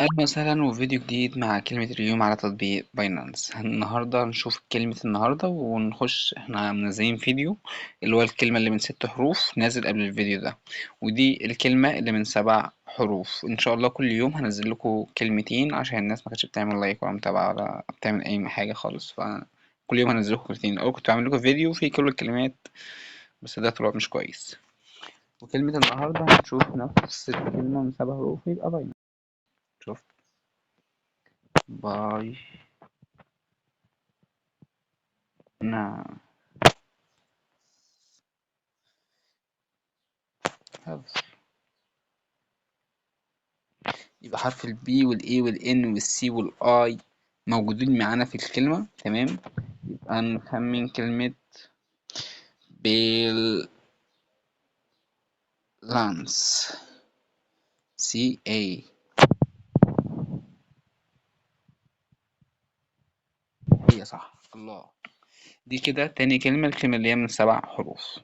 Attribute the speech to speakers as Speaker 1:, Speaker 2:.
Speaker 1: أهلا وسهلا وفيديو جديد مع كلمة اليوم على تطبيق باينانس. النهاردة نشوف كلمة النهاردة ونخش. احنا منزلين فيديو اللي هو الكلمة اللي من 6 حروف نازل قبل الفيديو ده، ودي الكلمة اللي من 7 حروف. ان شاء الله كل يوم هنزل لكم كلمتين عشان الناس ما كانتش بتعمل لايك ولا متابعة ولا بتعمل اي حاجة خالص، فكل يوم هنزل لكم كلمتين. الاول كنت بعمل لكم فيديو فيه كل الكلمات بس ده طلع مش كويس. وكلمة النهاردة هنشوف نفس الكلمة من 7 حروف يبقى باينانس. شوف، باي نعم. يبقى حرف البي والاي والان والسي والاي موجودين معانا في الكلمة، تمام. يبقى نخمن كلمة بالانس. سي اي. هي صح، الله. دي كده تاني كلمة، الكلمة اللي هي من 7 حروف.